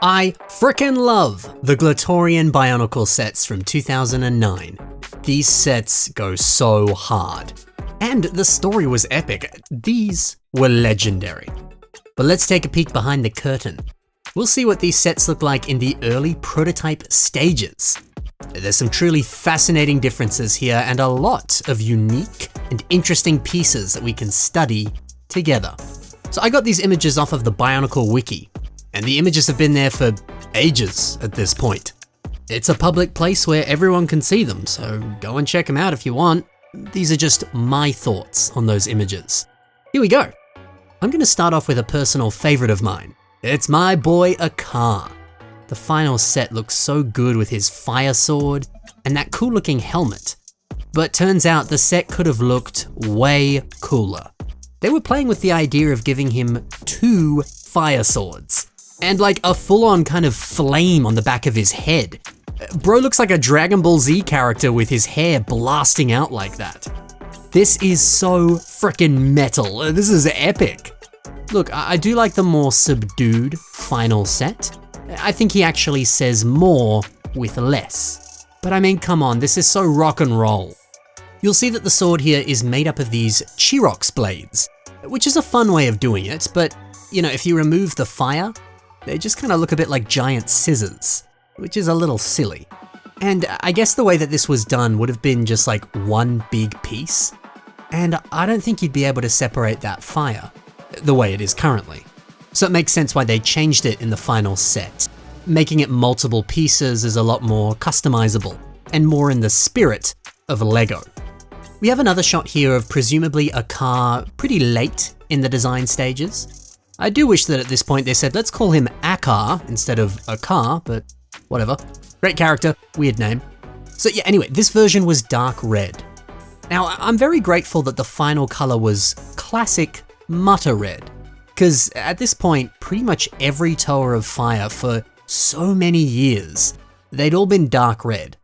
I frickin' love the Glatorian Bionicle sets from 2009. These sets go so hard. And the story was epic. These were legendary. But let's take a peek behind the curtain. We'll see what these sets look like in the early prototype stages. There's some truly fascinating differences here and a lot of unique and interesting pieces that we can study together. So I got these images off of the Bionicle wiki, and the images have been there for ages at this point. It's a public place where everyone can see them, so go and check them out if you want. These are just my thoughts on those images. Here we go. I'm gonna start off with a personal favorite of mine. It's my boy Akar. The final set looks so good with his fire sword and that cool looking helmet. But turns out the set could have looked way cooler. They were playing with the idea of giving him 2 fire swords and like a full-on kind of flame on the back of his head. Bro looks like a Dragon Ball Z character with his hair blasting out like that. This is so frickin' metal. This is epic. Look, I do like the more subdued final set. I think he actually says more with less. But I mean, come on, this is so rock and roll. You'll see that the sword here is made up of these Chirox blades, which is a fun way of doing it, but you know, if you remove the fire, they just kind of look a bit like giant scissors, which is a little silly. And I guess the way that this was done would have been just like one big piece, and I don't think you'd be able to separate that fire the way it is currently. So it makes sense why they changed it in the final set. Making it multiple pieces is a lot more customizable and more in the spirit of Lego. We have another shot here of presumably Akar pretty late in the design stages. I do wish that at this point they said, let's call him Akar instead of Akar, but whatever. Great character, weird name. So yeah, anyway, this version was dark red. Now, I'm very grateful that the final color was classic Mutter red, because at this point, pretty much every Tower of Fire for so many years, they'd all been dark red,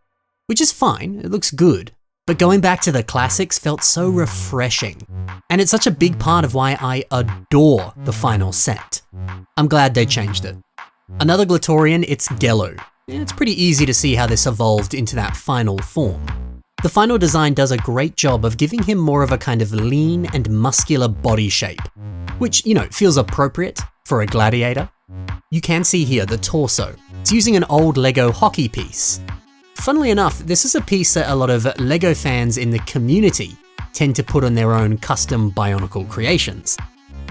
which is fine, it looks good, but going back to the classics felt so refreshing, and it's such a big part of why I adore the final set. I'm glad they changed it. Another Glatorian, it's Gelu. It's pretty easy to see how this evolved into that final form. The final design does a great job of giving him more of a kind of lean and muscular body shape, which, you know, feels appropriate for a gladiator. You can see here the torso. It's using an old Lego hockey piece. Funnily enough, this is a piece that a lot of Lego fans in the community tend to put on their own custom Bionicle creations.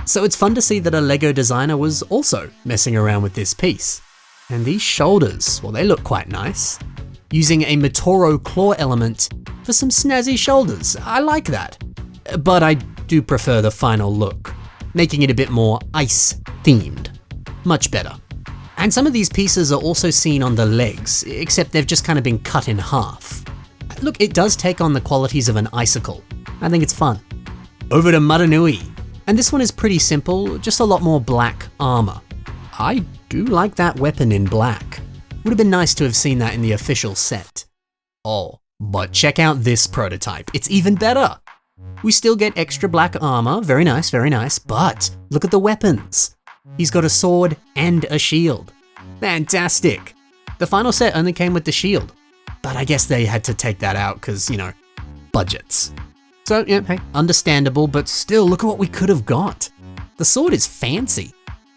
So it's fun to see that a Lego designer was also messing around with this piece. And these shoulders, well, they look quite nice. Using a Matoro claw element for some snazzy shoulders. I like that. But I do prefer the final look, making it a bit more ice themed. Much better. And some of these pieces are also seen on the legs, except they've just kind of been cut in half. Look, it does take on the qualities of an icicle. I think it's fun. Over to Mutanui. And this one is pretty simple, just a lot more black armor. I do like that weapon in black. Would have been nice to have seen that in the official set. Oh, but check out this prototype. It's even better. We still get extra black armor, very nice, but look at the weapons. He's got a sword and a shield. Fantastic. The final set only came with the shield, but I guess they had to take that out because, you know, budgets. So yeah, hey, understandable, but still look at what we could have got. The sword is fancy.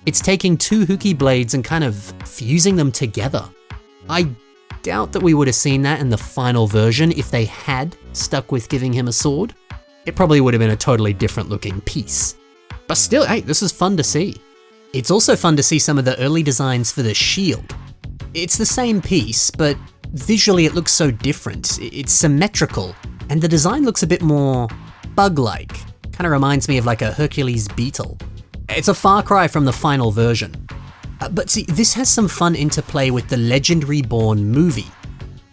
It's taking 2 hooky blades and kind of fusing them together. I doubt that we would have seen that in the final version if they had stuck with giving him a sword. It probably would have been a totally different looking piece. But still, hey, this is fun to see. It's also fun to see some of the early designs for the shield. It's the same piece, but visually it looks so different. It's symmetrical, and the design looks a bit more bug-like. Kind of reminds me of like a Hercules beetle. It's a far cry from the final version. But see, this has some fun interplay with the Legend Reborn movie.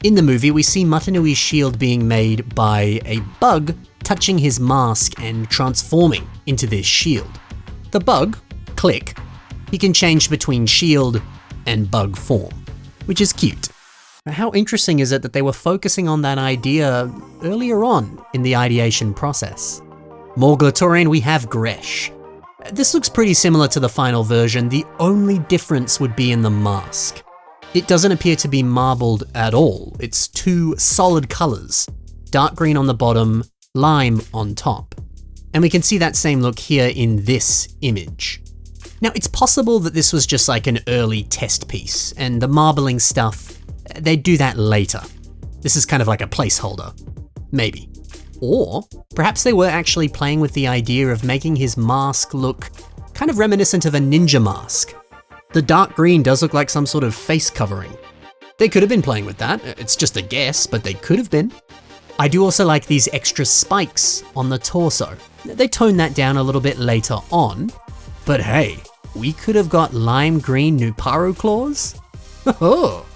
In the movie, we see Mutanui's shield being made by a bug touching his mask and transforming into this shield. The bug, Click, he can change between shield and bug form, which is cute. How interesting is it that they were focusing on that idea earlier on in the ideation process? More Glatorian, we have Gresh. This looks pretty similar to the final version, the only difference would be in the mask. It doesn't appear to be marbled at all, it's two solid colours, dark green on the bottom, lime on top. And we can see that same look here in this image. Now, it's possible that this was just like an early test piece, and the marbling stuff, they'd do that later. This is kind of like a placeholder. Maybe. Or perhaps they were actually playing with the idea of making his mask look kind of reminiscent of a ninja mask. The dark green does look like some sort of face covering. They could have been playing with that. It's just a guess, but they could have been. I do also like these extra spikes on the torso. They tone that down a little bit later on, but hey, we could have got lime green Nuparu claws? Oh!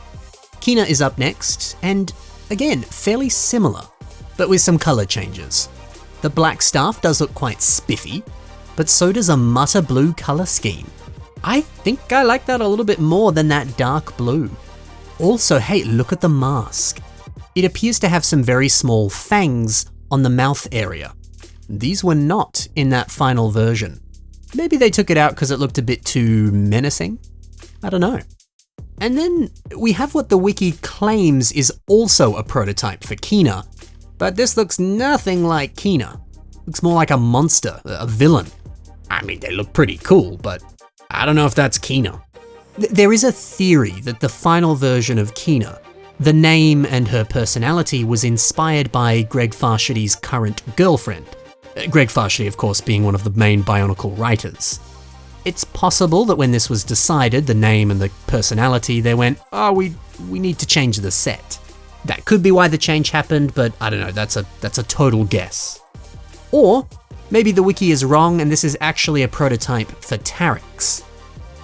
Kina is up next, and again, fairly similar, but with some color changes. The black staff does look quite spiffy, but so does a Mutta blue color scheme. I think I like that a little bit more than that dark blue. Also, hey, look at the mask. It appears to have some very small fangs on the mouth area. These were not in that final version. Maybe they took it out because it looked a bit too menacing? I don't know. And then we have what the wiki claims is also a prototype for Kina, but this looks nothing like Kina. Looks more like a monster, a villain. I mean, they look pretty cool, but I don't know if that's Kina. There is a theory that the final version of Kina, the name and her personality, was inspired by Greg Farshetti's current girlfriend. Greg Farshetti, of course, being one of the main Bionicle writers. It's possible that when this was decided, the name and the personality, they went, oh, we need to change the set. That could be why the change happened, but I don't know, that's a total guess. Or maybe the wiki is wrong and this is actually a prototype for Tarex.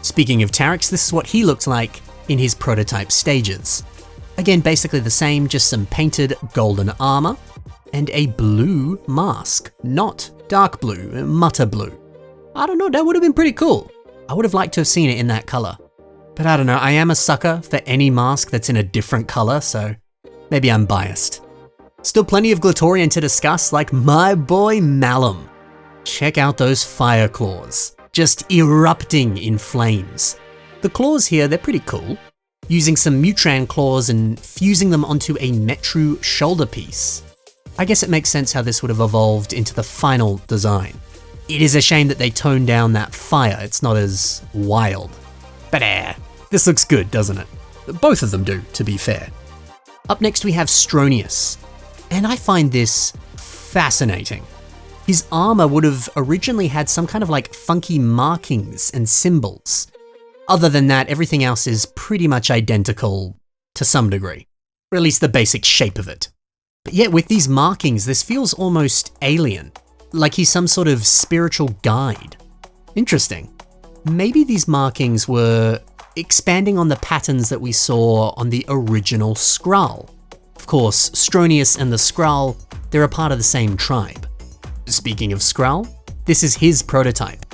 Speaking of Tarex, this is what he looked like in his prototype stages. Again, basically the same, just some painted golden armor and a blue mask, not dark blue, Mutta blue. I don't know, that would have been pretty cool. I would have liked to have seen it in that color. But I don't know, I am a sucker for any mask that's in a different color, so maybe I'm biased. Still plenty of Glatorian to discuss, like my boy Malum. Check out those fire claws, just erupting in flames. The claws here, they're pretty cool. Using some Mutran claws and fusing them onto a Metru shoulder piece. I guess it makes sense how this would have evolved into the final design. It is a shame that they toned down that fire, it's not as wild. But this looks good, doesn't it? Both of them do, to be fair. Up next we have Stronius, and I find this fascinating. His armor would have originally had some kind of like funky markings and symbols. Other than that, everything else is pretty much identical to some degree, or at least the basic shape of it. But yet with these markings, this feels almost alien, like he's some sort of spiritual guide. Interesting. Maybe these markings were expanding on the patterns that we saw on the original Skrull. Of course, Stronius and the Skrull, they're a part of the same tribe. Speaking of Skrull, this is his prototype.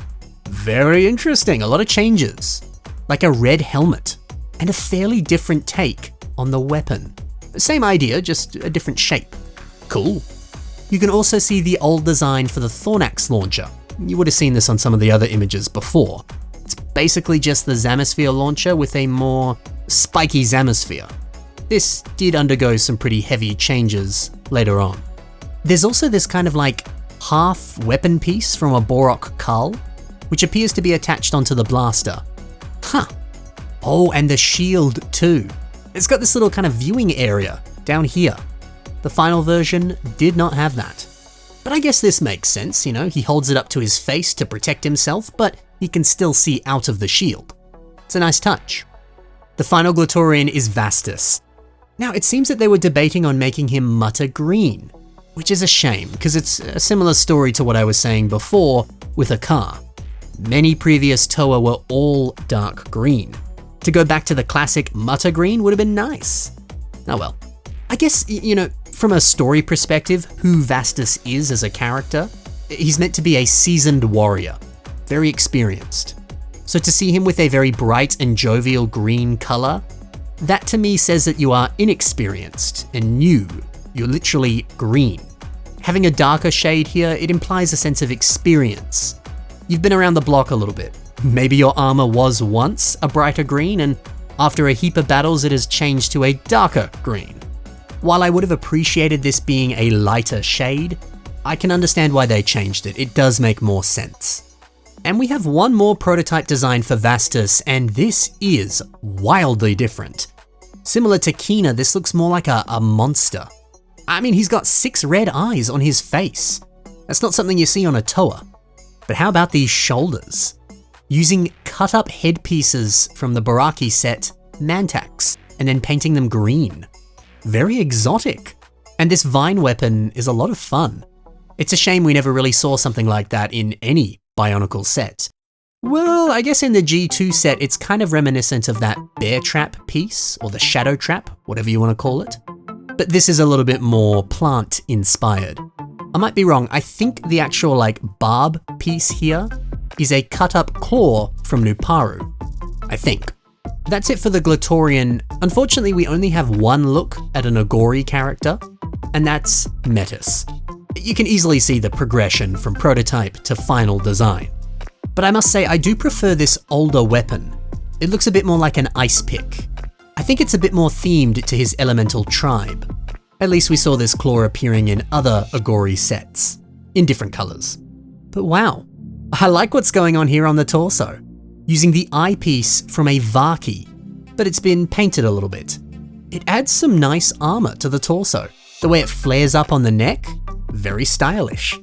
Very interesting, a lot of changes. Like a red helmet, and a fairly different take on the weapon. Same idea, just a different shape. Cool. You can also see the old design for the Thornax launcher. You would have seen this on some of the other images before. It's basically just the Zamisphere launcher with a more spiky Zamisphere. This did undergo some pretty heavy changes later on. There's also this kind of like half weapon piece from a Borok Kull, which appears to be attached onto the blaster. Huh. Oh, and the shield too. It's got this little kind of viewing area down here. The final version did not have that. But I guess this makes sense, you know, he holds it up to his face to protect himself, but he can still see out of the shield. It's a nice touch. The final Glatorian is Vastus. Now, it seems that they were debating on making him Mutta green, which is a shame, because it's a similar story to what I was saying before with Akar. Many previous Toa were all dark green. To go back to the classic Mutta green would have been nice. Oh well. I guess, you know, from a story perspective, who Vastus is as a character, he's meant to be a seasoned warrior, very experienced. So to see him with a very bright and jovial green color, that to me says that you are inexperienced and new. You're literally green. Having a darker shade here, it implies a sense of experience. You've been around the block a little bit. Maybe your armor was once a brighter green, and after a heap of battles it has changed to a darker green. While I would have appreciated this being a lighter shade, I can understand why they changed it. It does make more sense. And we have one more prototype design for Vastus, and this is wildly different. Similar to Kina, this looks more like a monster. I mean, he's got 6 red eyes on his face. That's not something you see on a Toa. But how about these shoulders? Using cut-up headpieces from the Baraki set, Mantax, and then painting them green. Very exotic. And this vine weapon is a lot of fun. It's a shame we never really saw something like that in any Bionicle set. Well, I guess in the G2 set, it's kind of reminiscent of that bear trap piece, or the shadow trap, whatever you want to call it. But this is a little bit more plant-inspired. I might be wrong, I think the actual barb piece here is a cut-up claw from Nuparu. I think. That's it for the Glatorian. Unfortunately, we only have one look at an Ogori character, and that's Metis. You can easily see the progression from prototype to final design. But I must say, I do prefer this older weapon. It looks a bit more like an ice pick. I think it's a bit more themed to his elemental tribe. At least we saw this claw appearing in other Ogori sets, in different colors. But wow, I like what's going on here on the torso. Using the eyepiece from a Vaki, but it's been painted a little bit. It adds some nice armor to the torso. The way it flares up on the neck, very stylish.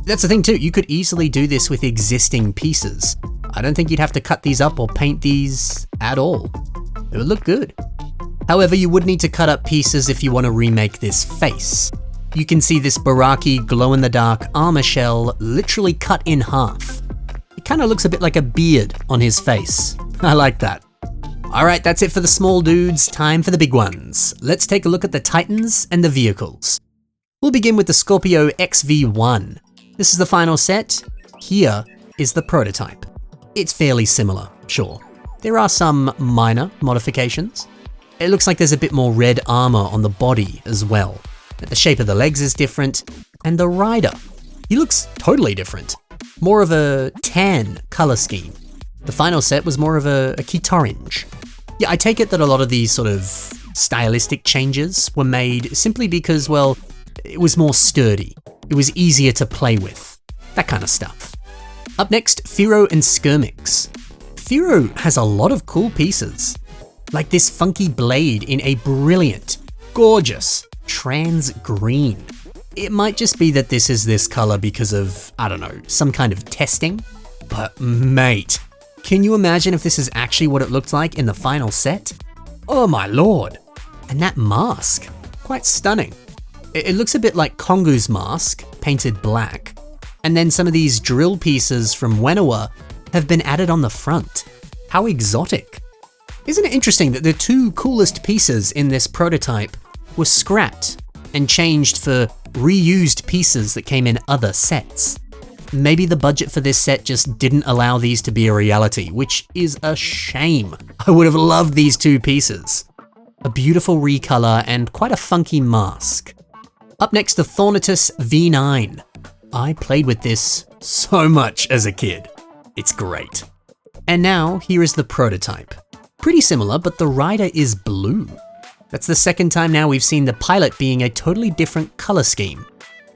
That's the thing too, you could easily do this with existing pieces. I don't think you'd have to cut these up or paint these at all. It would look good. However, you would need to cut up pieces if you want to remake this face. You can see this Baraki glow-in-the-dark armor shell literally cut in half. It kind of looks a bit like a beard on his face. I like that. Alright, that's it for the small dudes, time for the big ones. Let's take a look at the Titans and the vehicles. We'll begin with the Scorpio XV1. This is the final set. Here is the prototype. It's fairly similar, sure. There are some minor modifications. It looks like there's a bit more red armor on the body as well. The shape of the legs is different, and the rider, he looks totally different. More of a tan color scheme. The final set was more of a Kitarange. Yeah, I take it that a lot of these sort of stylistic changes were made simply because, well, it was more sturdy. It was easier to play with. That kind of stuff. Up next, Firo and Skirmix. Firo has a lot of cool pieces. Like this funky blade in a brilliant, gorgeous, trans green. It might just be that this is this color because of, I don't know, some kind of testing. But mate, can you imagine if this is actually what it looked like in the final set? Oh my lord. And that mask, quite stunning. It looks a bit like Kongu's mask, painted black. And then some of these drill pieces from Whenua have been added on the front. How exotic. Isn't it interesting that the 2 coolest pieces in this prototype were scrapped and changed for reused pieces that came in other sets? Maybe the budget for this set just didn't allow these to be a reality, which is a shame. I would have loved these 2 pieces. A beautiful recolor and quite a funky mask. Up next, the Thornatus V9. I played with this so much as a kid. It's great. And now, here is the prototype. Pretty similar, but the rider is blue. That's the second time now we've seen the pilot being a totally different color scheme.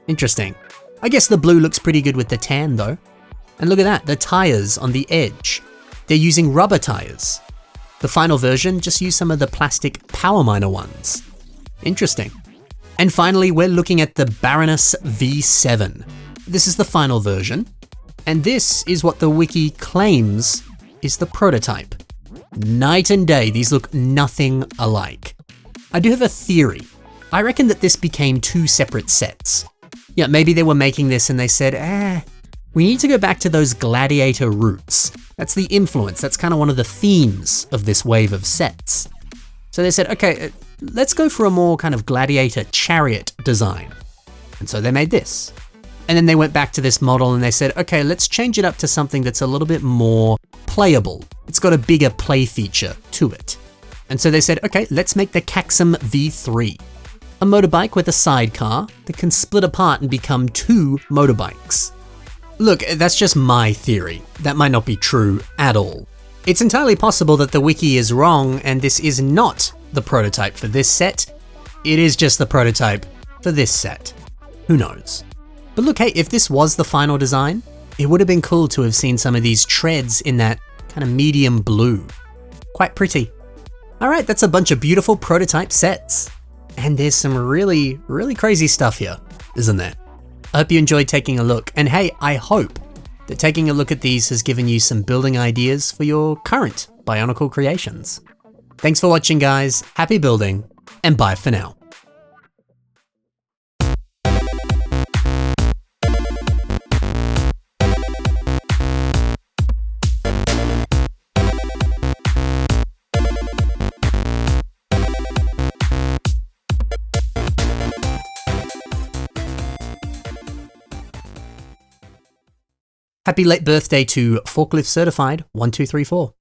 Interesting. I guess the blue looks pretty good with the tan though. And look at that, the tires on the edge. They're using rubber tires. The final version just used some of the plastic Power Miner ones. Interesting. And finally, we're looking at the Baroness V7. This is the final version. And this is what the wiki claims is the prototype. Night and day, these look nothing alike. I do have a theory. I reckon that this became 2 separate sets. Yeah, maybe they were making this and they said, we need to go back to those gladiator roots. That's the influence, that's kind of one of the themes of this wave of sets. So they said, okay, let's go for a more kind of gladiator chariot design. And so they made this. And then they went back to this model and they said, okay, let's change it up to something that's a little bit more playable. It's got a bigger play feature to it. And so they said, okay, let's make the Caxum V3. A motorbike with a sidecar that can split apart and become 2 motorbikes. Look, that's just my theory. That might not be true at all. It's entirely possible that the wiki is wrong and this is not the prototype for this set. It is just the prototype for this set. Who knows? But look, hey, if this was the final design, it would have been cool to have seen some of these treads in that kind of medium blue. Quite pretty. Alright, that's a bunch of beautiful prototype sets. And there's some really, really crazy stuff here, isn't there? I hope you enjoyed taking a look, and hey, I hope that taking a look at these has given you some building ideas for your current Bionicle creations. Thanks for watching, guys, happy building, and bye for now. Happy late birthday to Forklift Certified 1234.